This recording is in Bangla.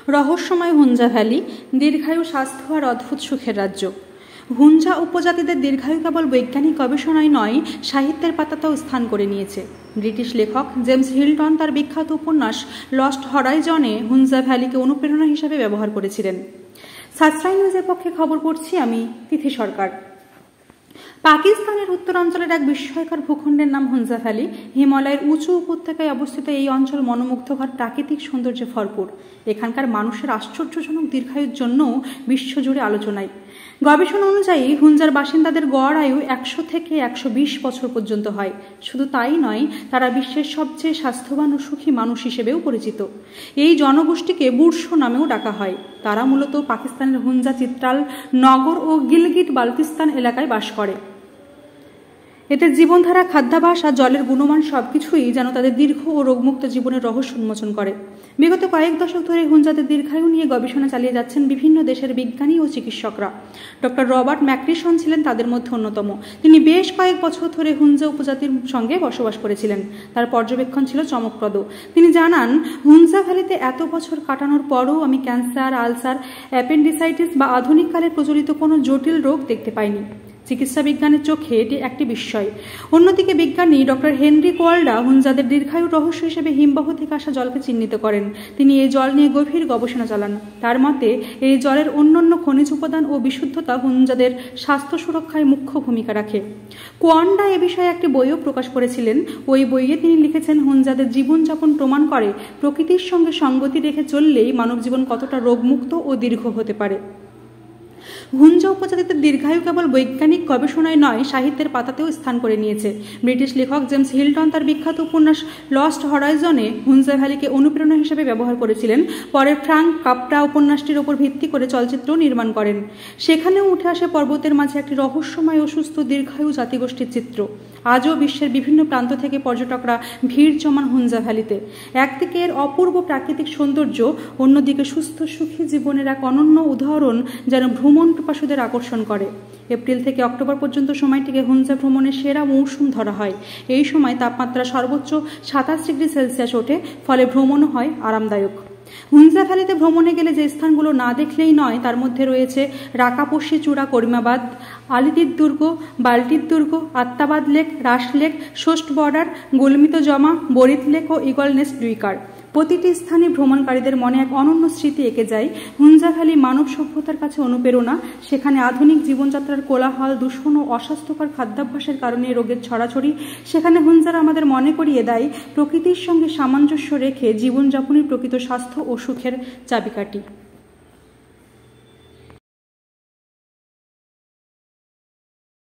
রহস্যময় হুঞ্জা ভ্যালি, দীর্ঘায়ু, স্বাস্থ্য আর অদ্ভুত সুখের রাজ্য। হুঞ্জা উপজাতিদের দীর্ঘায়ু কেবল বৈজ্ঞানিক গবেষণায় নয়, সাহিত্যের পাতাতেও স্থান করে নিয়েছে। ব্রিটিশ লেখক জেমস হিল্টন তার বিখ্যাত উপন্যাস লস্ট হরাইজনে হুঞ্জা ভ্যালিকে অনুপ্রেরণা হিসেবে ব্যবহার করেছিলেন। সাশ্রাই নিউজের পক্ষে খবর পড়ছি আমি, তিথি সরকার। পাকিস্তানের উত্তরাঞ্চলের এক বিস্ময়কর ভূখণ্ডের নাম হুঞ্জা ভ্যালি। হিমালয়ের উঁচু উপত্যকায় অবস্থিত এই অঞ্চল মনোমুগ্ধকর প্রাকৃতিক সৌন্দর্যে ভরপুর। এখানকার মানুষের আশ্চর্যজনক দীর্ঘায়ুর জন্যও বিশ্বজুড়ে আলোচনায়। গবেষণা অনুযায়ী হুঞ্জার বাসিন্দাদের গড় আয়ু 100 থেকে 120 বছর পর্যন্ত হয়। শুধু তাই নয়, তারা বিশ্বের সবচেয়ে স্বাস্থ্যবান ও সুখী মানুষ হিসেবেও পরিচিত। এই জনগোষ্ঠীকে বুরশো নামেও ডাকা হয়। তারা মূলত পাকিস্তানের হুঞ্জা, চিত্রাল, নগর ও গিলগিট বালতিস্তান এলাকায় বাস করে। এদের জীবনধারা, খাদ্যাভ্যাস আর জলের গুণমান সবকিছুই যেন তাদের দীর্ঘ ও রোগমুক্ত জীবনের রহস্য উন্মোচন করে। বিগত কয়েক দশক ধরে হুঞ্জাদের দীর্ঘায়ু নিয়ে গবেষণা চালিয়ে যাচ্ছেন বিভিন্ন দেশের বিজ্ঞানী ও চিকিৎসকরা। ডক্টর রবার্ট ম্যাকরিসন ছিলেন তাদের মধ্যে অন্যতম। তিনি বেশ কয়েক বছর ধরে হুঞ্জা উপজাতির সঙ্গে বসবাস করেছিলেন। তার পর্যবেক্ষণ ছিল চমকপ্রদ। তিনি জানান, হুঞ্জা ভ্যালিতে এত বছর কাটানোর পরও আমি ক্যান্সার, আলসার, অ্যাপেন্ডিসাইটিস বা আধুনিককালে প্রচলিত কোনো জটিল রোগ দেখতে পাইনি। চিকিৎসা বিজ্ঞানের চোখে এটি একটি বিস্ময়। অন্যদিকে বিজ্ঞানী ডক্টর হেনরি কোয়াল্ডা হুঞ্জাদের দীর্ঘায়ুর রহস্য হিসেবে হিমবাহ থেকে আসা জলকে চিহ্নিত করেন। তিনি এই জল নিয়ে গভীর গবেষণা চালান। তার মতে, এই জলের অন্যান্য খনিজ উপাদান ও বিশুদ্ধতা হুঞ্জাদের স্বাস্থ্য সুরক্ষায় মুখ্য ভূমিকা রাখে। কোয়ান্ডা এ বিষয়ে একটি বইও প্রকাশ করেছিলেন। ওই বইয়ে তিনি লিখেছেন, হুঞ্জাদের জীবনযাপন প্রমাণ করে প্রকৃতির সঙ্গে সঙ্গতি রেখে চললেই মানব জীবন কতটা রোগমুক্ত ও দীর্ঘ হতে পারে। হুঞ্জা উপজাতিদের দীর্ঘায়ু কেবল বৈজ্ঞানিক গবেষণায় নয়, সাহিত্যের পাতাতেও স্থান করে নিয়েছে। ব্রিটিশ লেখক জেমস হিল্টন তার বিখ্যাত উপন্যাস লস্ট হরাইজনে হুঞ্জা ভ্যালিকে অনুপ্রেরণা হিসেবে ব্যবহার করেছিলেন। পরে ফ্রাঙ্ক কাপরা উপন্যাসটির উপর ভিত্তি করে চলচ্চিত্র নির্মাণ করেন। সেখানেও উঠে আসে পর্বতের মাঝে একটি রহস্যময় ও সুস্থ দীর্ঘায়ু জাতিগোষ্ঠীর চিত্র। আজও বিশ্বের বিভিন্ন প্রান্ত থেকে পর্যটকরা ভিড় জমান হুঞ্জা ভ্যালিতে। একদিকে এর অপূর্ব প্রাকৃতিক সৌন্দর্য, অন্যদিকে সুস্থ সুখী জীবনের এক অনন্য উদাহরণ যেন ভ্রমণ পিপাসুদের আকর্ষণ করে। এপ্রিল থেকে অক্টোবর পর্যন্ত সময়টিকে হুঞ্জা ভ্রমণের সেরা মৌসুম ধরা হয়। এই সময় তাপমাত্রা সর্বোচ্চ 27 ডিগ্রি সেলসিয়াস ওঠে, ফলে ভ্রমণও হয় আরামদায়ক। হুঞ্জা ভ্যালিতে ভ্রমণে গেলে যে স্থানগুলো না দেখলেই নয়, তার মধ্যে রয়েছে রাকাপোষি চূড়া, করিমাবাদ, আলিদির দুর্গ, বাল্টির দুর্গ, আত্মাবাদ লেক, রাস লেক, সোস্ট বর্ডার, গুলমিত জমা, বরিত লেক ও ইগল নেস্ট ডুইকার। প্রতিটি স্থানে ভ্রমণকারীদের মনে এক অনন্য স্মৃতি এঁকে যায়। হুঞ্জা ভ্যালি মানব সভ্যতার কাছে অনুপ্রেরণা। সেখানে আধুনিক জীবনযাত্রার কোলাহল, দূষণ ও অস্বাস্থ্যকর খাদ্যাভ্যাসের কারণে রোগের ছড়াছড়ি। সেখানে হুঞ্জারা আমাদের মনে করিয়ে দেয়, প্রকৃতির সঙ্গে সামঞ্জস্য রেখে জীবনযাপনের প্রকৃত স্বাস্থ্য ও সুখের চাবিকাঠি।